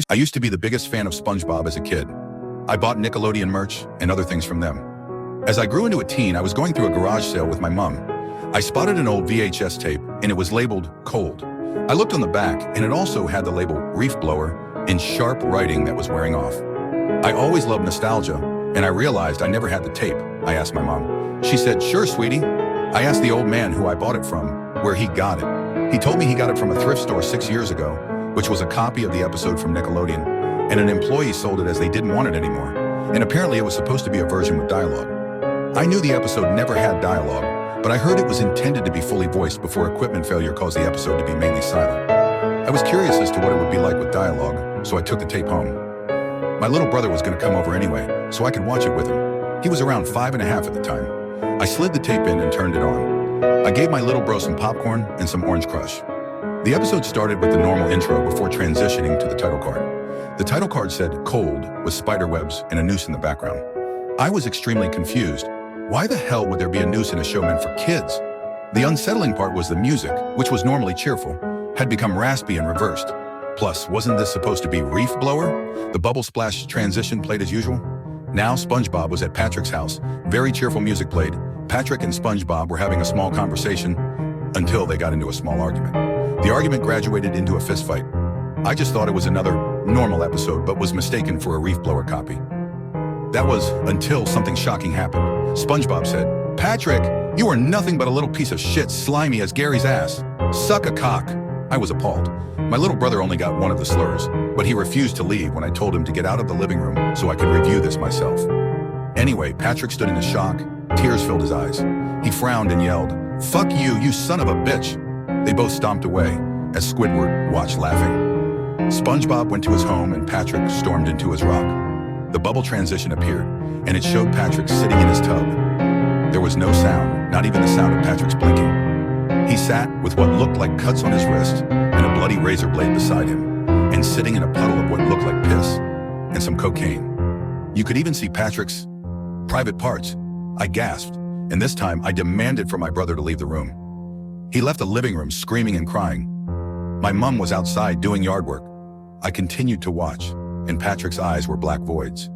I used to be the biggest fan of SpongeBob as a kid. I bought Nickelodeon merch and other things from them. As I grew into a teen, I was going through a garage sale with my mom. I spotted an old VHS tape, and it was labeled Cold. I looked on the back, and it also had the label Reef Blower in sharp writing that was wearing off. I always loved nostalgia, and I realized I never had the tape. I asked my mom. She said, "Sure, sweetie." I asked the old man who I bought it from where he got it. He told me he got it from a thrift store 6 years ago, which was a copy of the episode from Nickelodeon, and an employee sold it as they didn't want it anymore. And apparently it was supposed to be a version with dialogue. I knew the episode never had dialogue, but I heard it was intended to be fully voiced before equipment failure caused the episode to be mainly silent. I was curious as to what it would be like with dialogue, so I took the tape home. My little brother was going to come over anyway, so I could watch it with him. He was around 5 and a half at the time. I slid the tape in and turned it on. I gave my little bro some popcorn and some Orange Crush. The episode started with the normal intro before transitioning to the title card. The title card said "Cold" with spider webs and a noose in the background. I was extremely confused. Why the hell would there be a noose in a show meant for kids? The unsettling part was the music, which was normally cheerful, had become raspy and reversed. Plus, wasn't this supposed to be Reef Blower? The bubble splash transition played as usual. Now SpongeBob was at Patrick's house. Very cheerful music played. Patrick and SpongeBob were having a small conversation until they got into a small argument. The argument graduated into a fistfight. I just thought it was another normal episode, but was mistaken for a Reef Blower copy. That was until something shocking happened. SpongeBob said, "Patrick, you are nothing but a little piece of shit, slimy as Gary's ass. Suck a cock." I was appalled. My little brother only got one of the slurs, but he refused to leave when I told him to get out of the living room so I could review this myself. Anyway, Patrick stood in a shock. Tears filled his eyes. He frowned and yelled, "Fuck you, you son of a bitch." They both stomped away as Squidward watched laughing. SpongeBob went to his home and Patrick stormed into his rock. The bubble transition appeared, and it showed Patrick sitting in his tub. There was no sound, not even the sound of Patrick's blinking. He sat with what looked like cuts on his wrist and a bloody razor blade beside him, and sitting in a puddle of what looked like piss and some cocaine. You could even see Patrick's private parts. I gasped, and this time I demanded for my brother to leave the room. He left the living room screaming and crying. My mom was outside doing yard work. I continued to watch, and Patrick's eyes were black voids.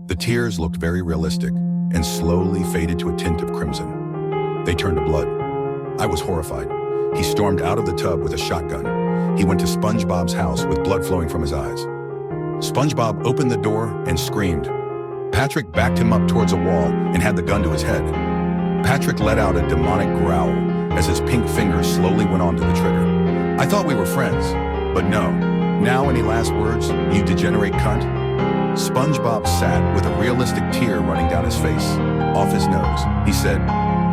The tears looked very realistic and slowly faded to a tint of crimson. They turned to blood. I was horrified. He stormed out of the tub with a shotgun. He went to SpongeBob's house with blood flowing from his eyes. SpongeBob opened the door and screamed. Patrick backed him up towards a wall and had the gun to his head. Patrick let out a demonic growl as his pink finger slowly went onto the trigger. I thought we were friends, but no. Now any last words, you degenerate cunt? SpongeBob sat with a realistic tear running down his face, off his nose. He said,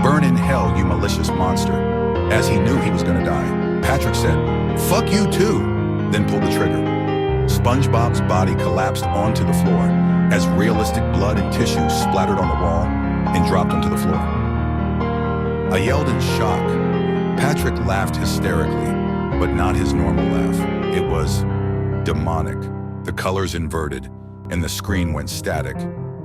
"Burn in hell, you malicious monster." As he knew he was gonna die, Patrick said, "Fuck you too," then pulled the trigger. SpongeBob's body collapsed onto the floor as realistic blood and tissue splattered on the wall and dropped onto the floor. I yelled in shock. Patrick laughed hysterically, but not his normal laugh. It was demonic. The colors inverted, and the screen went static,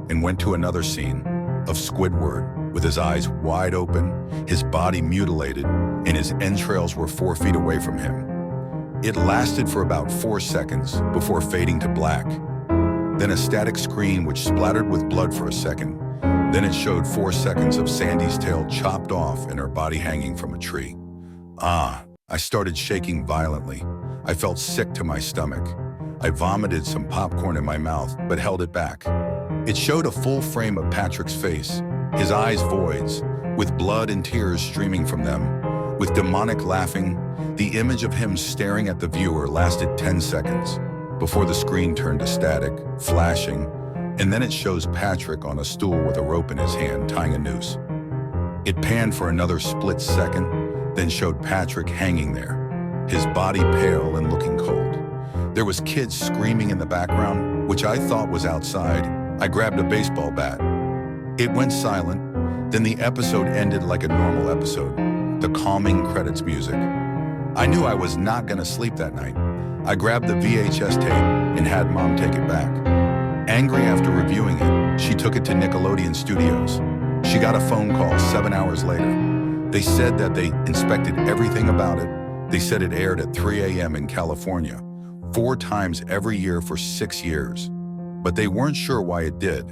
and went to another scene of Squidward with his eyes wide open, his body mutilated, and his entrails were 4 feet away from him. It lasted for about 4 seconds before fading to black. Then a static screen which splattered with blood for a second. Then it showed 4 seconds of Sandy's tail chopped off and her body hanging from a tree. I started shaking violently. I felt sick to my stomach. I vomited some popcorn in my mouth, but held it back. It showed a full frame of Patrick's face, his eyes voids, with blood and tears streaming from them. With demonic laughing, the image of him staring at the viewer lasted 10 seconds, before the screen turned to static, flashing, and then it shows Patrick on a stool with a rope in his hand tying a noose. It panned for another split second, then showed Patrick hanging there, his body pale and looking cold. There was kids screaming in the background, which I thought was outside. I grabbed a baseball bat. It went silent, then the episode ended like a normal episode, the calming credits music. I knew I was not gonna sleep that night. I grabbed the VHS tape and had Mom take it back. Angry after reviewing it, she took it to Nickelodeon Studios. She got a phone call 7 hours later. They said that they inspected everything about it. They said it aired at 3 a.m. in California. 4 times every year for 6 years. But they weren't sure why it did.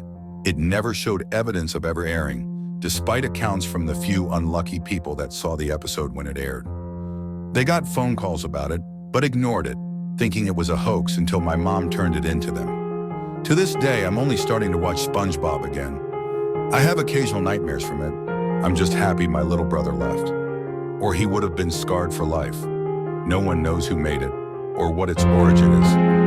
It never showed evidence of ever airing, despite accounts from the few unlucky people that saw the episode when it aired. They got phone calls about it, but ignored it, thinking it was a hoax until my mom turned it into them. To this day, I'm only starting to watch SpongeBob again. I have occasional nightmares from it. I'm just happy my little brother left. Or he would have been scarred for life. No one knows who made it, or what its origin is.